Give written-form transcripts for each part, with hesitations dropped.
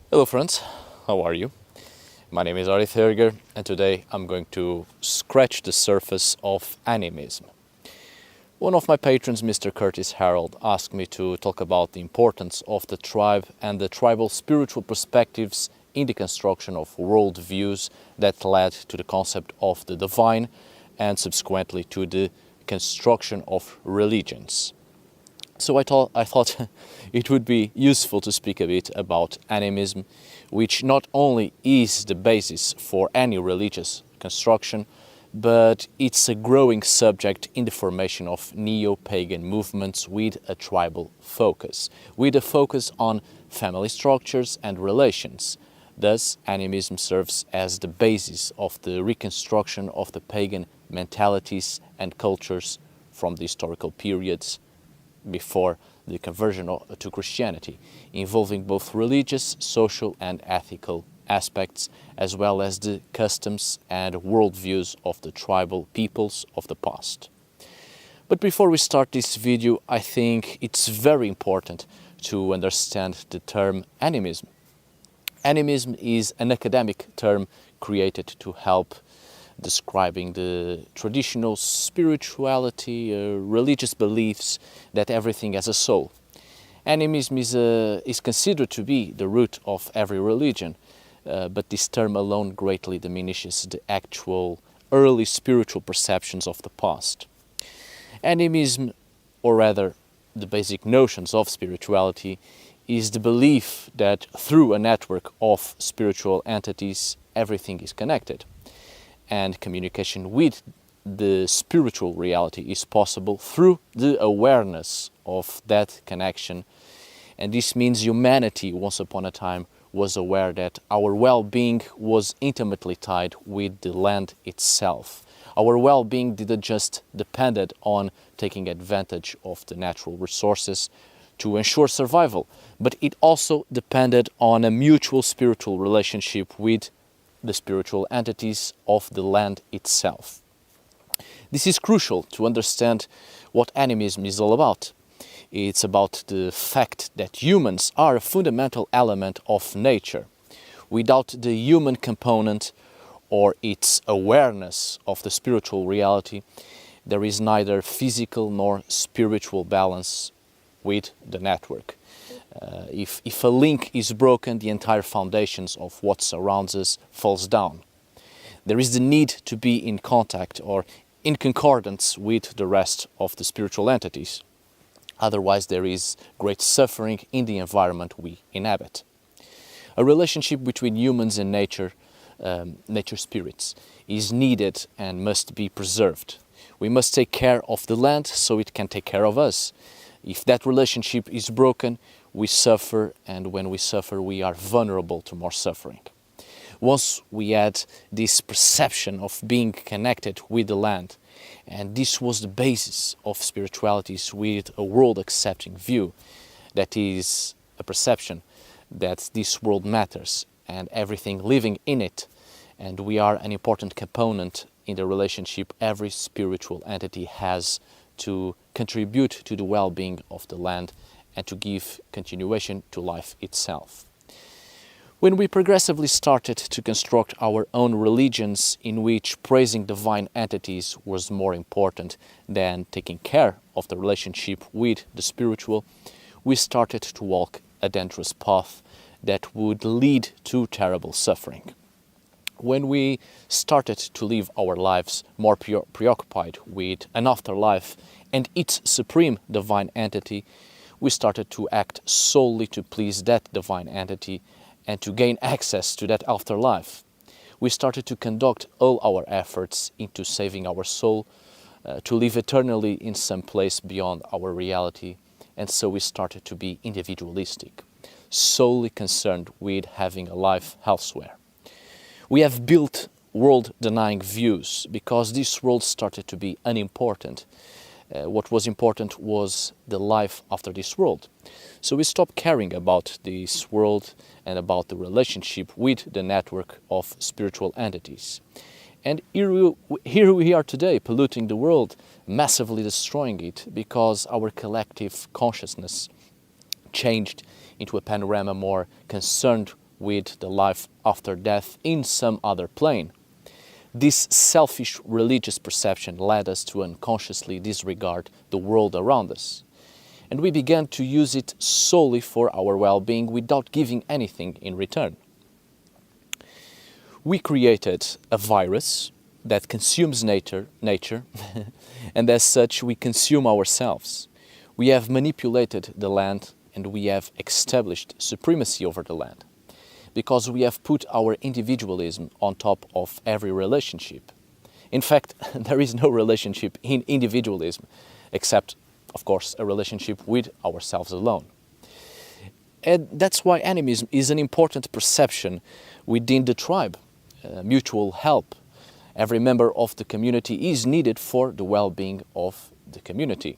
Hello friends, how are you? My name is Ari Thurger and today I'm going to scratch the surface of animism. One of my patrons, Mr. Curtis Harold, asked me to talk about the importance of the tribe and the tribal spiritual perspectives in the construction of worldviews that led to the concept of the divine and subsequently to the construction of religions. So I thought it would be useful to speak a bit about animism, which not only is the basis for any religious construction, but it's a growing subject in the formation of neo-pagan movements with a tribal focus, with a focus on family structures and relations. Thus, animism serves as the basis of the reconstruction of the pagan mentalities and cultures from the historical periods before the conversion to Christianity, involving both religious, social and ethical aspects, as well as the customs and worldviews of the tribal peoples of the past. But before we start this video, I think it's very important to understand the term animism. Animism is an academic term created to help describing the traditional spirituality, religious beliefs that everything has a soul. Animism is considered to be the root of every religion, but this term alone greatly diminishes the actual early spiritual perceptions of the past. Animism, or rather the basic notions of spirituality, is the belief that through a network of spiritual entities everything is connected, and communication with the spiritual reality is possible through the awareness of that connection. And this means humanity, once upon a time, was aware that our well-being was intimately tied with the land itself. Our well-being didn't just depend on taking advantage of the natural resources to ensure survival, but it also depended on a mutual spiritual relationship with the spiritual entities of the land itself. This is crucial to understand what animism is all about. It's about the fact that humans are a fundamental element of nature. Without the human component or its awareness of the spiritual reality, there is neither physical nor spiritual balance with the network. If a link is broken, the entire foundations of what surrounds us falls down. There is the need to be in contact or in concordance with the rest of the spiritual entities. Otherwise, there is great suffering in the environment we inhabit. A relationship between humans and nature spirits, is needed and must be preserved. We must take care of the land so it can take care of us. If that relationship is broken, we suffer, and when we suffer, we are vulnerable to more suffering. Once we had this perception of being connected with the land, and this was the basis of spiritualities with a world-accepting view, that is, a perception that this world matters and everything living in it, and we are an important component in the relationship every spiritual entity has to contribute to the well-being of the land and to give continuation to life itself. When we progressively started to construct our own religions in which praising divine entities was more important than taking care of the relationship with the spiritual, we started to walk a dangerous path that would lead to terrible suffering. When we started to live our lives more preoccupied with an afterlife and its supreme divine entity, we started to act solely to please that divine entity and to gain access to that afterlife. We started to conduct all our efforts into saving our soul, to live eternally in some place beyond our reality, and so we started to be individualistic, solely concerned with having a life elsewhere. We have built world-denying views because this world started to be unimportant. What was important was the life after this world. So we stopped caring about this world and about the relationship with the network of spiritual entities. And here we are today, polluting the world, massively destroying it, because our collective consciousness changed into a panorama more concerned with the life after death in some other plane. This selfish religious perception led us to unconsciously disregard the world around us, and we began to use it solely for our well-being without giving anything in return. We created a virus that consumes nature, and as such we consume ourselves. We have manipulated the land and we have established supremacy over the land, because we have put our individualism on top of every relationship. In fact, there is no relationship in individualism, except, of course, a relationship with ourselves alone. And that's why animism is an important perception within the tribe. Mutual help. Every member of the community is needed for the well-being of the community.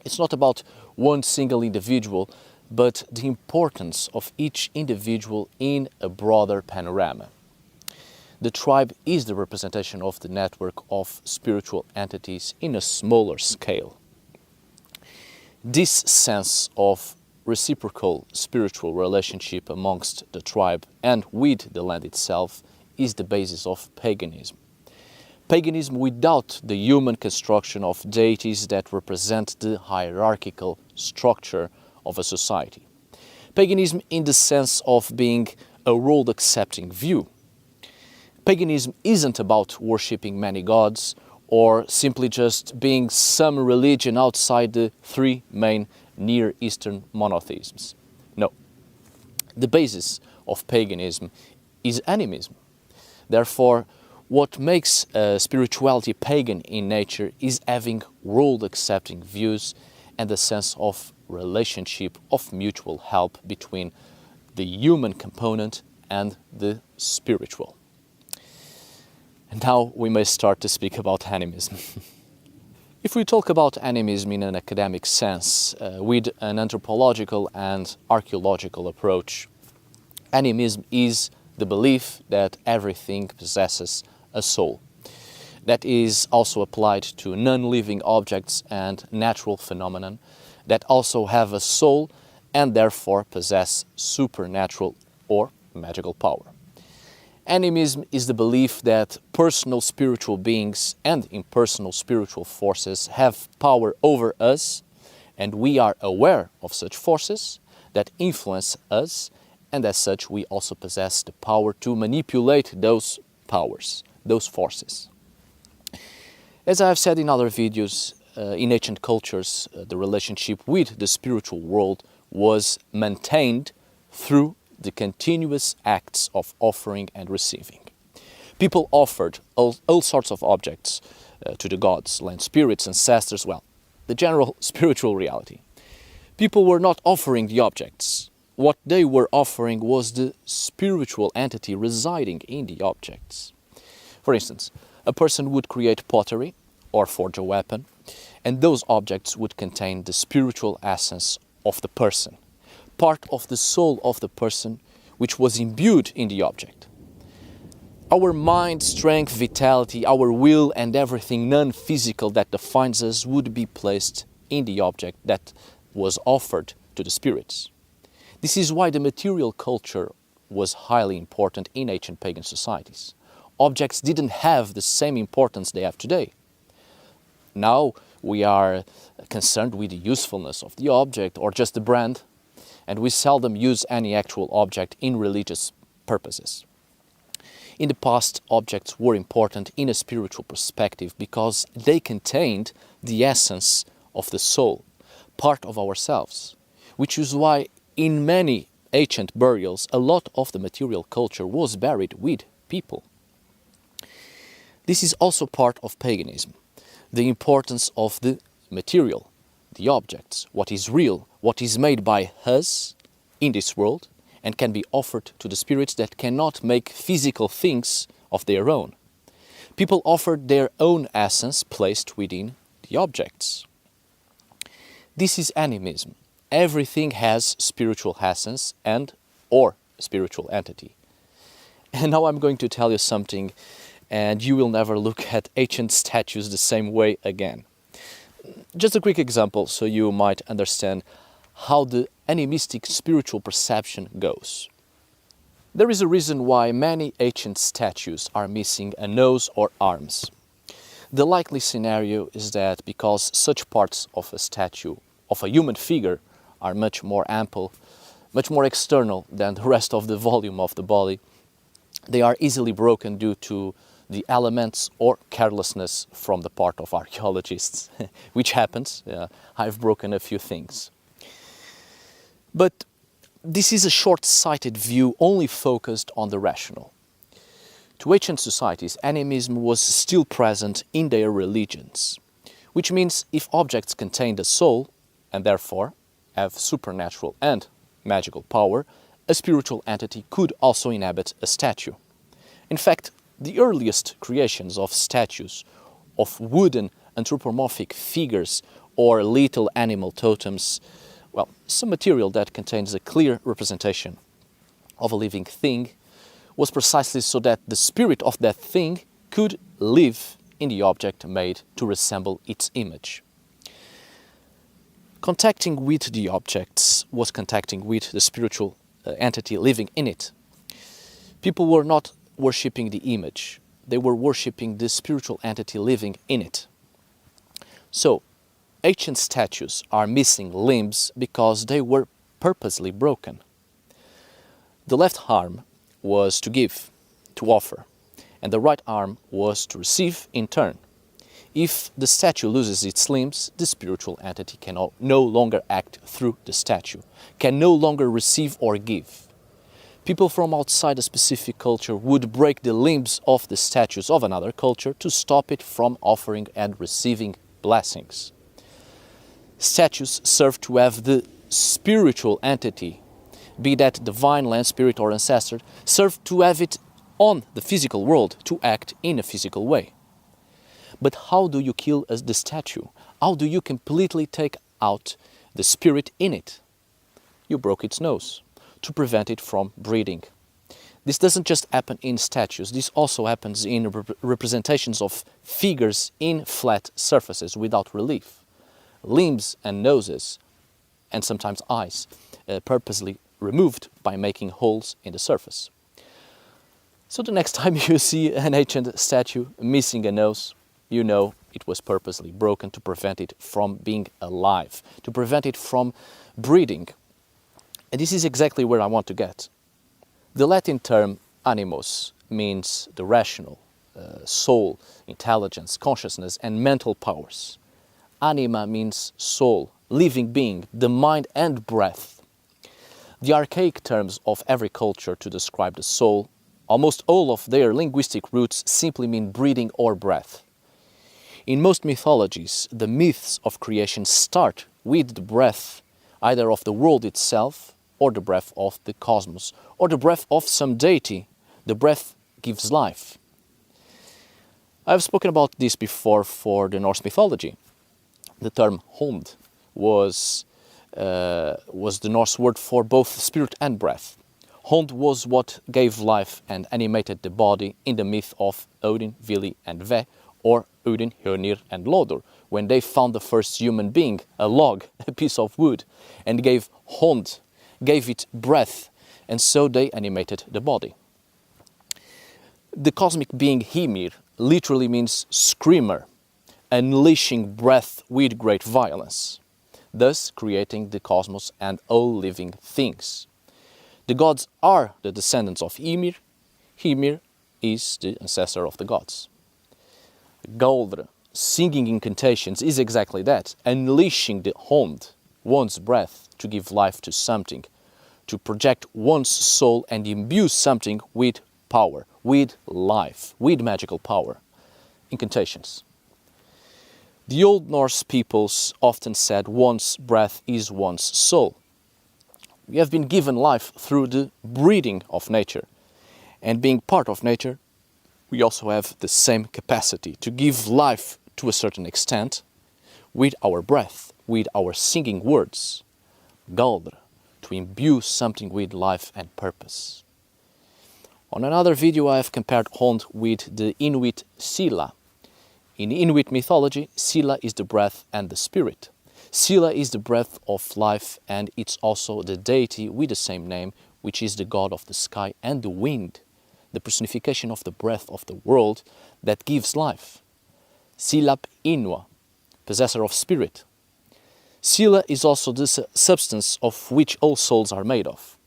It's not about one single individual, but the importance of each individual in a broader panorama. The tribe is the representation of the network of spiritual entities in a smaller scale. This sense of reciprocal spiritual relationship amongst the tribe and with the land itself is the basis of paganism. Paganism without the human construction of deities that represent the hierarchical structure of a society. Paganism in the sense of being a world-accepting view. Paganism isn't about worshipping many gods or simply just being some religion outside the three main Near Eastern monotheisms. No. The basis of paganism is animism. Therefore, what makes spirituality pagan in nature is having world-accepting views and a sense of relationship of mutual help between the human component and the spiritual. And now we may start to speak about animism. If we talk about animism in an academic sense, with an anthropological and archaeological approach, animism is the belief that everything possesses a soul. That is also applied to non-living objects and natural phenomena that also have a soul and therefore possess supernatural or magical power. Animism is the belief that personal spiritual beings and impersonal spiritual forces have power over us, and we are aware of such forces that influence us, and as such we also possess the power to manipulate those powers, those forces. As I have said in other videos, in ancient cultures, the relationship with the spiritual world was maintained through the continuous acts of offering and receiving. People offered all sorts of objects to the gods, land spirits, ancestors, well, the general spiritual reality. People were not offering the objects. What they were offering was the spiritual entity residing in the objects. For instance, a person would create pottery or forge a weapon, and those objects would contain the spiritual essence of the person, part of the soul of the person which was imbued in the object. Our mind, strength, vitality, our will and everything non-physical that defines us would be placed in the object that was offered to the spirits. This is why the material culture was highly important in ancient pagan societies. Objects didn't have the same importance they have today. Now we are concerned with the usefulness of the object or just the brand, and we seldom use any actual object in religious purposes. In the past, objects were important in a spiritual perspective because they contained the essence of the soul, part of ourselves, which is why in many ancient burials a lot of the material culture was buried with people. This is also part of paganism, the importance of the material, the objects, what is real, what is made by us in this world and can be offered to the spirits that cannot make physical things of their own. People offered their own essence placed within the objects. This is animism. Everything has spiritual essence and or spiritual entity. And now I'm going to tell you something, and you will never look at ancient statues the same way again. Just a quick example so you might understand how the animistic spiritual perception goes. There is a reason why many ancient statues are missing a nose or arms. The likely scenario is that because such parts of a statue, of a human figure, are much more ample, much more external than the rest of the volume of the body, they are easily broken due to the elements or carelessness from the part of archaeologists, which happens. I've broken a few things. But this is a short-sighted view only focused on the rational. To ancient societies, animism was still present in their religions, which means if objects contained a soul, and therefore have supernatural and magical power, a spiritual entity could also inhabit a statue. In fact, the earliest creations of statues, of wooden anthropomorphic figures or little animal totems, well, some material that contains a clear representation of a living thing, was precisely so that the spirit of that thing could live in the object made to resemble its image. Contacting with the objects was contacting with the spiritual entity living in it. People were not worshipping the image, they were worshipping the spiritual entity living in it. So, ancient statues are missing limbs because they were purposely broken. The left arm was to give, to offer, and the right arm was to receive in turn. If the statue loses its limbs, the spiritual entity can no longer act through the statue, can no longer receive or give. People from outside a specific culture would break the limbs of the statues of another culture to stop it from offering and receiving blessings. Statues serve to have the spiritual entity, be that divine, land spirit or ancestor, serve to have it on the physical world to act in a physical way. But how do you kill the statue? How do you completely take out the spirit in it? You broke its nose to prevent it from breathing. This doesn't just happen in statues, this also happens in representations of figures in flat surfaces without relief. Limbs and noses, and sometimes eyes, purposely removed by making holes in the surface. So the next time you see an ancient statue missing a nose, you know it was purposely broken to prevent it from being alive, to prevent it from breathing. And this is exactly where I want to get. The Latin term animus means the rational, soul, intelligence, consciousness, and mental powers. Anima means soul, living being, the mind and breath. The archaic terms of every culture to describe the soul, almost all of their linguistic roots simply mean breathing or breath. In most mythologies, the myths of creation start with the breath, either of the world itself, or the breath of the cosmos, or the breath of some deity. The breath gives life. I've spoken about this before for the Norse mythology. The term "hånd" was the Norse word for both spirit and breath. Hånd was what gave life and animated the body in the myth of Odin, Vili and Ve, or Odin, Hönir and Lodur, when they found the first human being, a log, a piece of wood, and gave hånd, gave it breath, and so they animated the body. The cosmic being Hymir literally means screamer, unleashing breath with great violence, thus creating the cosmos and all living things. The gods are the descendants of Ymir. Hymir is the ancestor of the gods. Galdr, singing incantations, is exactly that, unleashing the hånd, one's breath, to give life to something, to project one's soul and imbue something with power, with life, with magical power. Incantations. The Old Norse peoples often said one's breath is one's soul. We have been given life through the breathing of nature, and being part of nature, we also have the same capacity to give life to a certain extent with our breath, with our singing words. Galdr, to imbue something with life and purpose. On another video I have compared hånd with the Inuit Sila. In Inuit mythology, Sila is the breath and the spirit. Sila is the breath of life, and it's also the deity with the same name which is the god of the sky and the wind, the personification of the breath of the world that gives life. Silap Inua, possessor of spirit. Sila is also the substance of which all souls are made of.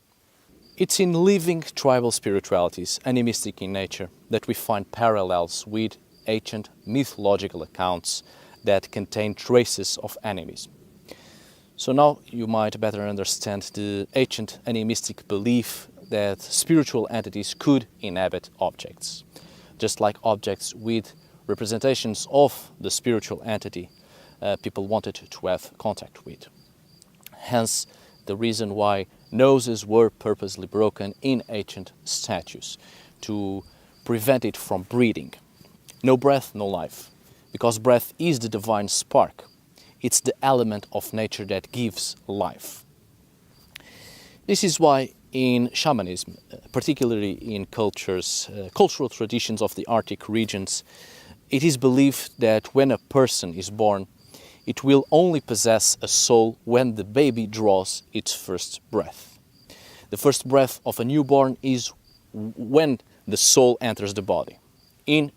It's in living tribal spiritualities, animistic in nature, that we find parallels with ancient mythological accounts that contain traces of animism. So now you might better understand the ancient animistic belief that spiritual entities could inhabit objects, just like objects with representations of the spiritual entity people wanted to have contact with. Hence, the reason why noses were purposely broken in ancient statues, to prevent it from breathing. No breath, no life, because breath is the divine spark. It's the element of nature that gives life. This is why in shamanism, particularly in cultural traditions of the Arctic regions, it is believed that when a person is born, it will only possess a soul when the baby draws its first breath. The first breath of a newborn is when the soul enters the body, in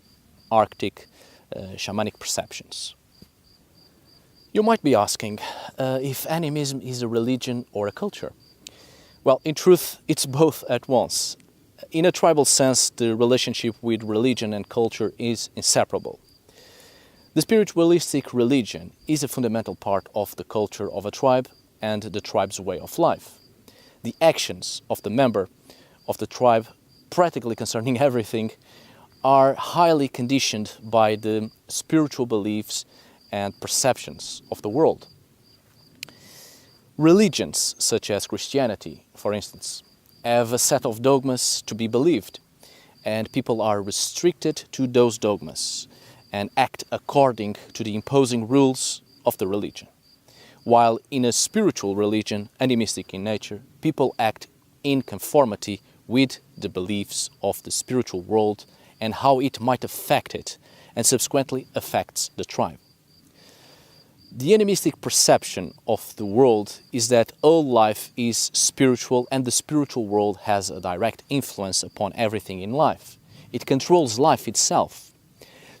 Arctic shamanic perceptions. You might be asking if animism is a religion or a culture. Well, in truth, it's both at once. In a tribal sense, the relationship with religion and culture is inseparable. The spiritualistic religion is a fundamental part of the culture of a tribe and the tribe's way of life. The actions of the member of the tribe, practically concerning everything, are highly conditioned by the spiritual beliefs and perceptions of the world. Religions, such as Christianity, for instance, have a set of dogmas to be believed, and people are restricted to those dogmas and act according to the imposing rules of the religion. While in a spiritual religion, animistic in nature, people act in conformity with the beliefs of the spiritual world and how it might affect it, and subsequently affects the tribe. The animistic perception of the world is that all life is spiritual and the spiritual world has a direct influence upon everything in life. It controls life itself.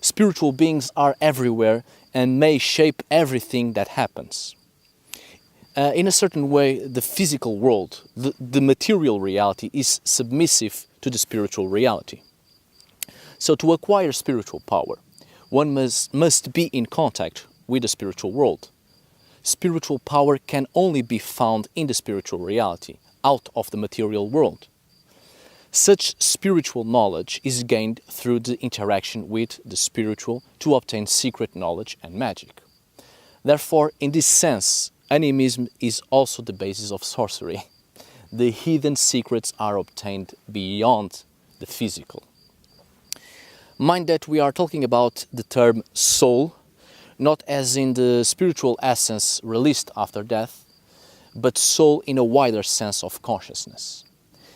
Spiritual beings are everywhere and may shape everything that happens. In a certain way, the physical world, the material reality, is submissive to the spiritual reality. So to acquire spiritual power, one must be in contact with the spiritual world. Spiritual power can only be found in the spiritual reality, out of the material world. Such spiritual knowledge is gained through the interaction with the spiritual to obtain secret knowledge and magic. Therefore, in this sense, animism is also the basis of sorcery. The hidden secrets are obtained beyond the physical. Mind that we are talking about the term soul, not as in the spiritual essence released after death, but soul in a wider sense of consciousness.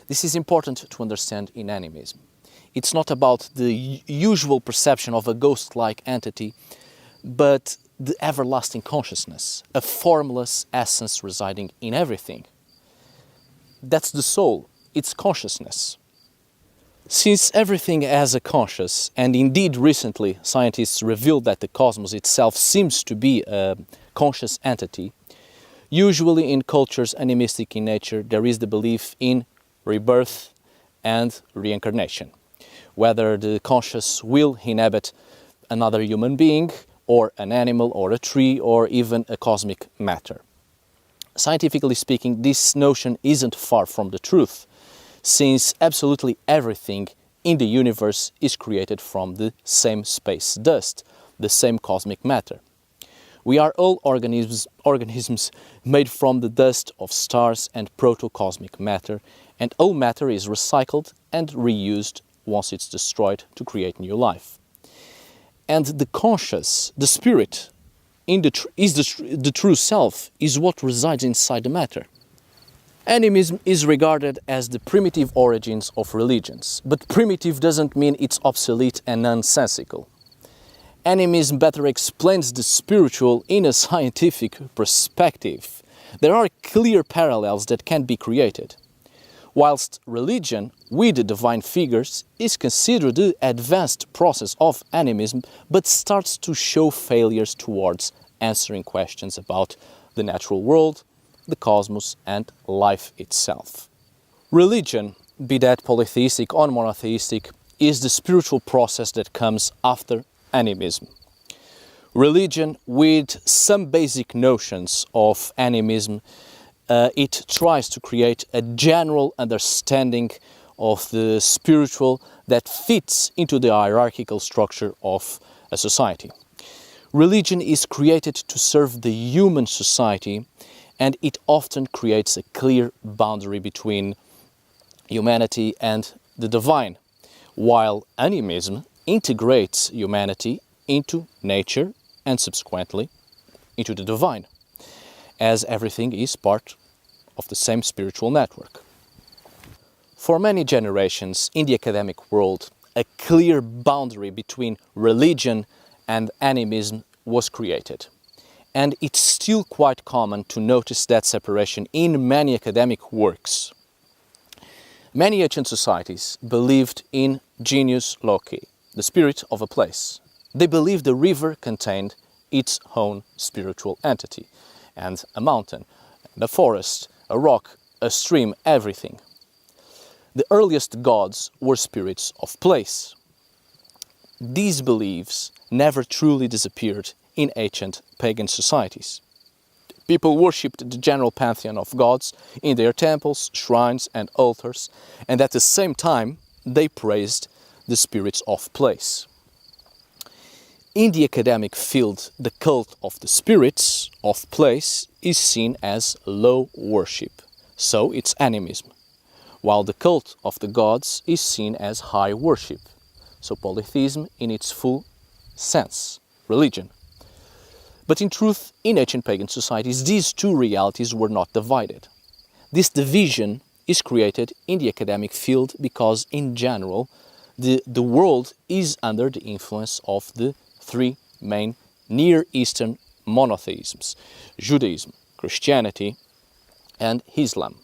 This is important to understand in animism. It's not about the usual perception of a ghost-like entity, but the everlasting consciousness, a formless essence residing in everything. That's the soul, it's consciousness. Since everything has a conscious, and indeed recently scientists revealed that the cosmos itself seems to be a conscious entity, usually in cultures animistic in nature there is the belief in rebirth and reincarnation, whether the conscious will inhabit another human being or an animal or a tree or even a cosmic matter. Scientifically speaking, this notion isn't far from the truth, since absolutely everything in the universe is created from the same space dust, the same cosmic matter. We are all organisms made from the dust of stars and protocosmic matter, and all matter is recycled and reused once it's destroyed to create new life. And the conscious, the spirit, the true self, is what resides inside the matter. Animism is regarded as the primitive origins of religions, but primitive doesn't mean it's obsolete and nonsensical. Animism better explains the spiritual in a scientific perspective. There are clear parallels that can be created. whilst religion, with the divine figures, is considered the advanced process of animism, but starts to show failures towards answering questions about the natural world, the cosmos, and life itself. Religion, be that polytheistic or monotheistic, is the spiritual process that comes after animism. Religion, with some basic notions of animism, it tries to create a general understanding of the spiritual that fits into the hierarchical structure of a society. Religion is created to serve the human society, and it often creates a clear boundary between humanity and the divine, while animism integrates humanity into nature and subsequently into the divine, as everything is part of the same spiritual network. For many generations in the academic world, a clear boundary between religion and animism was created. And it's still quite common to notice that separation in many academic works. Many ancient societies believed in genius loci, the spirit of a place. They believed the river contained its own spiritual entity, and a mountain, a forest, a rock, a stream, everything. The earliest gods were spirits of place. These beliefs never truly disappeared in ancient pagan societies. People worshipped the general pantheon of gods in their temples, shrines and altars, and at the same time they praised the spirits of place. In the academic field, the cult of the spirits of place is seen as low worship, so it's animism, while the cult of the gods is seen as high worship, so polytheism in its full sense, religion. But in truth, in ancient pagan societies, these two realities were not divided. This division is created in the academic field because, in general, the world is under the influence of the three main Near Eastern monotheisms: Judaism, Christianity, and Islam.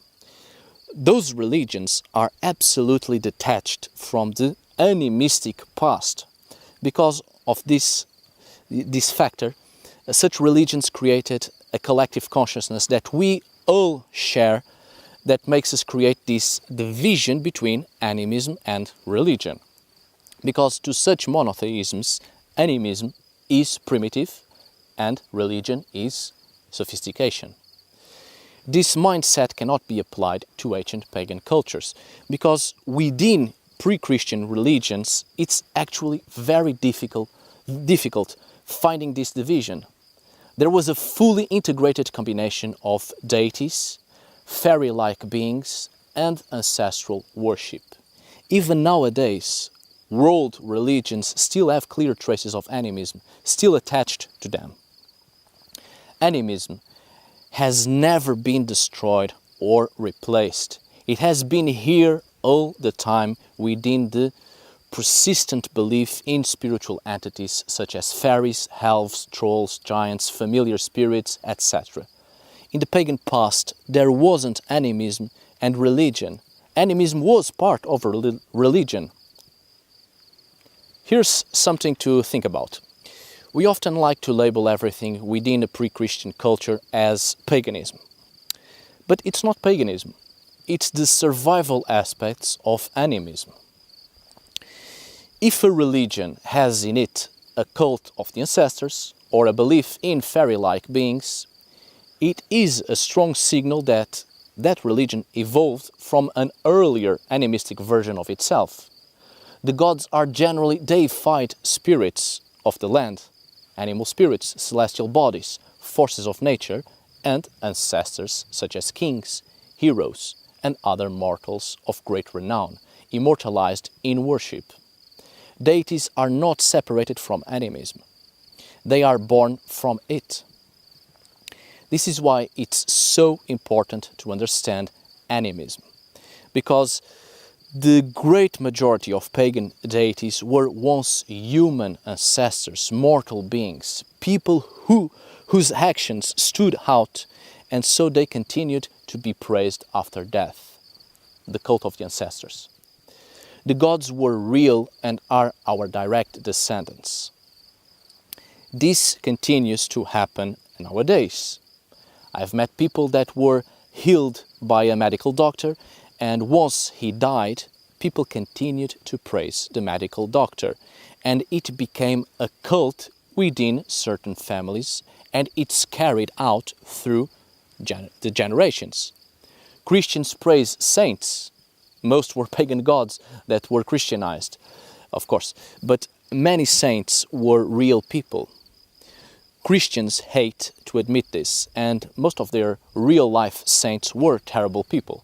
Those religions are absolutely detached from the animistic past. Because of this factor, such religions created a collective consciousness that we all share, that makes us create this division between animism and religion. Because to such monotheisms, animism is primitive and religion is sophistication. This mindset cannot be applied to ancient pagan cultures, because within pre-Christian religions it's actually very difficult finding this division. There was a fully integrated combination of deities, fairy-like beings, and ancestral worship. Even nowadays, world religions still have clear traces of animism, still attached to them. Animism has never been destroyed or replaced. It has been here all the time within the persistent belief in spiritual entities such as fairies, elves, trolls, giants, familiar spirits, etc. In the pagan past, there wasn't animism and religion. Animism was part of religion. Here's something to think about. We often like to label everything within a pre-Christian culture as paganism. But it's not paganism. It's the survival aspects of animism. If a religion has in it a cult of the ancestors or a belief in fairy-like beings, it is a strong signal that that religion evolved from an earlier animistic version of itself. The gods are generally deified spirits of the land, animal spirits, celestial bodies, forces of nature, and ancestors such as kings, heroes, and other mortals of great renown, immortalized in worship. Deities are not separated from animism. They are born from it. This is why it's so important to understand animism, because the great majority of pagan deities were once human ancestors, mortal beings, people whose actions stood out, and so they continued to be praised after death. the cult of the ancestors. The gods were real and are our direct descendants. This continues to happen nowadays. I've met people that were healed by a medical doctor, and once he died, people continued to praise the medical doctor, and it became a cult within certain families, and it's carried out through the generations. Christians praise saints. Most were pagan gods that were Christianized, of course, but many saints were real people. Christians hate to admit this, and most of their real-life saints were terrible people.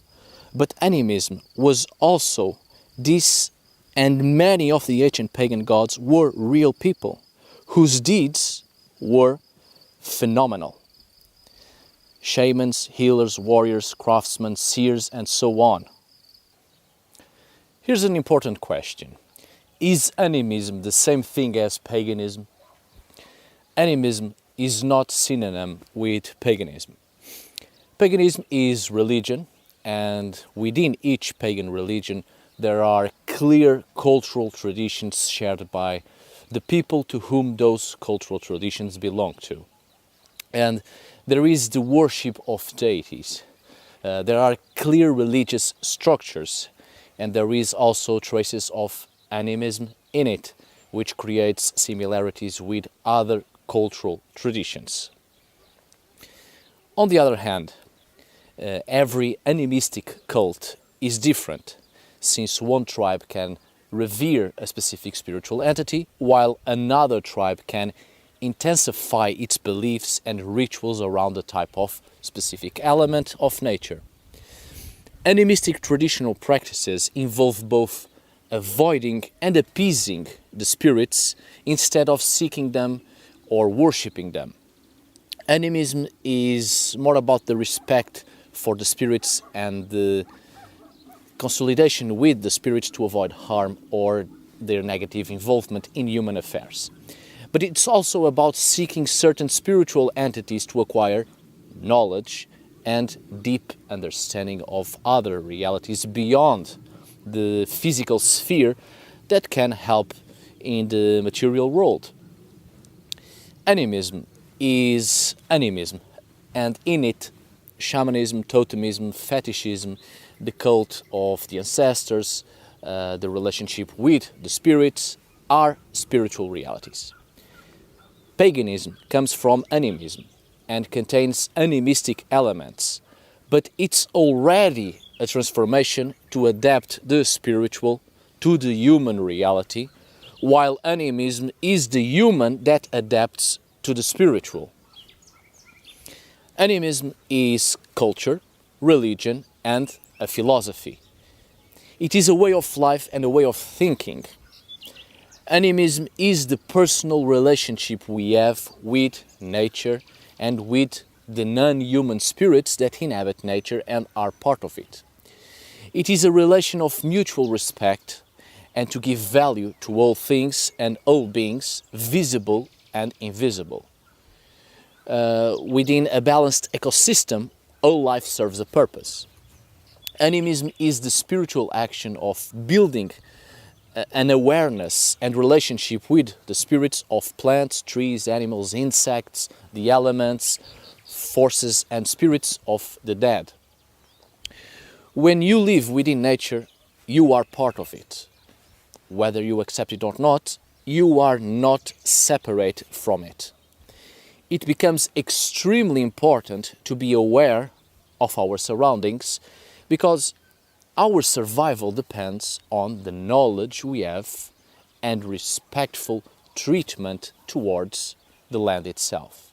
But animism was also this, and many of the ancient pagan gods were real people, whose deeds were phenomenal. Shamans, healers, warriors, craftsmen, seers, and so on. Here's an important question. Is animism the same thing as paganism? Animism is not synonym with paganism. Paganism is religion, and within each pagan religion there are clear cultural traditions shared by the people to whom those cultural traditions belong to. And there is the worship of deities. There are clear religious structures, and there is also traces of animism in it, which creates similarities with other cultural traditions. On the other hand, every animistic cult is different, since one tribe can revere a specific spiritual entity, while another tribe can intensify its beliefs and rituals around a type of specific element of nature. Animistic traditional practices involve both avoiding and appeasing the spirits instead of seeking them or worshipping them. Animism is more about the respect for the spirits and the consolidation with the spirits to avoid harm or their negative involvement in human affairs. But it's also about seeking certain spiritual entities to acquire knowledge and deep understanding of other realities beyond the physical sphere that can help in the material world. Animism is animism, and in it, shamanism, totemism, fetishism, the cult of the ancestors, the relationship with the spirits are spiritual realities. Paganism comes from animism and contains animistic elements, but it's already a transformation to adapt the spiritual to the human reality, while animism is the human that adapts to the spiritual. Animism is culture, religion, and a philosophy. It is a way of life and a way of thinking. Animism is the personal relationship we have with nature and with the non-human spirits that inhabit nature and are part of it. It is a relation of mutual respect and to give value to all things and all beings, visible and invisible. Within a balanced ecosystem, all life serves a purpose. Animism is the spiritual action of building an awareness and relationship with the spirits of plants, trees, animals, insects, the elements, forces and spirits of the dead. When you live within nature, you are part of it. Whether you accept it or not, you are not separate from it. It becomes extremely important to be aware of our surroundings because our survival depends on the knowledge we have and respectful treatment towards the land itself.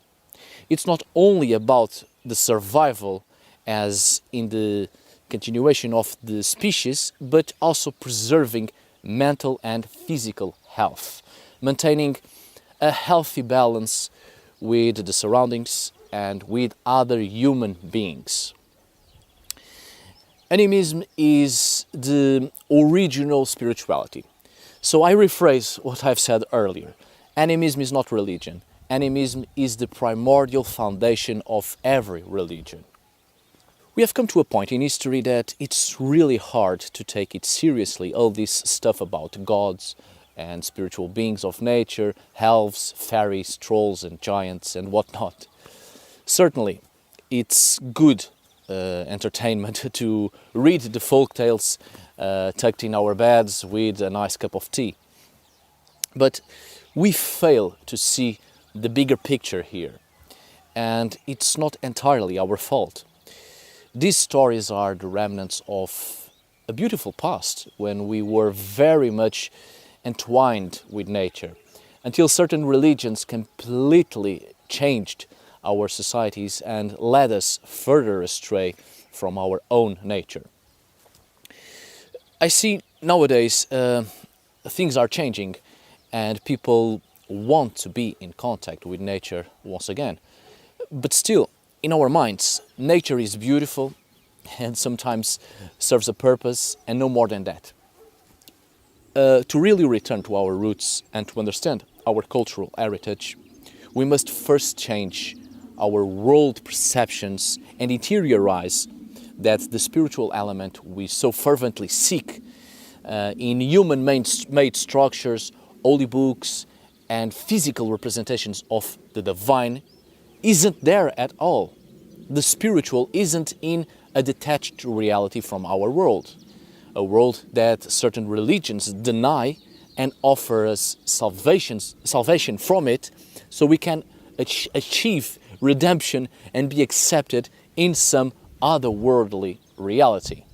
It's not only about the survival as in the continuation of the species, but also preserving mental and physical health, maintaining a healthy balance with the surroundings and with other human beings. Animism is the original spirituality. So I rephrase what I've said earlier. Animism is not religion. Animism is the primordial foundation of every religion. We have come to a point in history that it's really hard to take it seriously, all this stuff about gods and spiritual beings of nature, elves, fairies, trolls and giants and whatnot. Certainly, it's good entertainment to read the folk tales tucked in our beds with a nice cup of tea. But we fail to see the bigger picture here, and it's not entirely our fault. These stories are the remnants of a beautiful past when we were very much entwined with nature, until certain religions completely changed our societies and led us further astray from our own nature. I see nowadays things are changing and people want to be in contact with nature once again. But still, in our minds, nature is beautiful and sometimes serves a purpose and no more than that. To really return to our roots and to understand our cultural heritage, we must first change our world perceptions and interiorize that the spiritual element we so fervently seek in human-made structures, holy books and physical representations of the divine isn't there at all. The spiritual isn't in a detached reality from our world, a world that certain religions deny and offer us salvation from it so we can achieve redemption and be accepted in some otherworldly reality.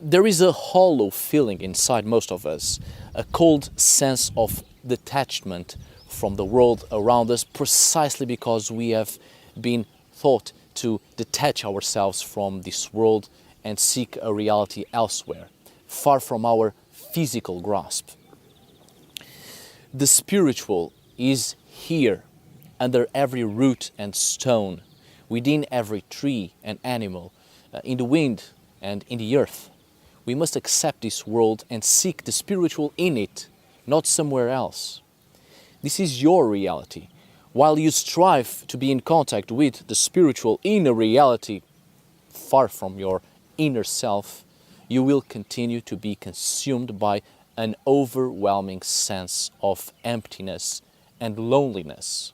There is a hollow feeling inside most of us, a cold sense of detachment from the world around us precisely because we have been taught to detach ourselves from this world and seek a reality elsewhere, far from our physical grasp. The spiritual is here, under every root and stone, within every tree and animal, in the wind and in the earth. We must accept this world and seek the spiritual in it, not somewhere else. This is your reality. While you strive to be in contact with the spiritual inner reality, far from your inner self, you will continue to be consumed by an overwhelming sense of emptiness and loneliness.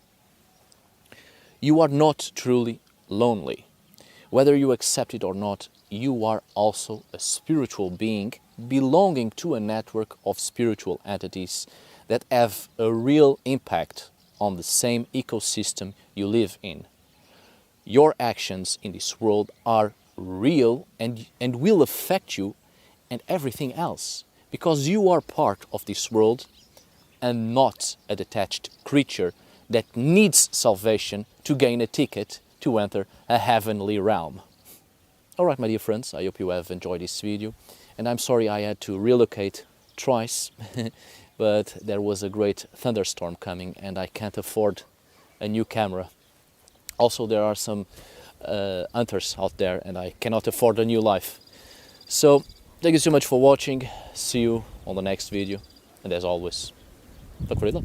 You are not truly lonely. Whether you accept it or not, you are also a spiritual being belonging to a network of spiritual entities that have a real impact on the same ecosystem you live in. Your actions in this world are real and will affect you and everything else, because you are part of this world and not a detached creature that needs salvation to gain a ticket to enter a heavenly realm. Alright, my dear friends, I hope you have enjoyed this video, and I'm sorry I had to relocate twice, but there was a great thunderstorm coming and I can't afford a new camera. Also, there are some hunters out there and I cannot afford a new life. So, thank you so much for watching, see you on the next video, and as always, tack för idag.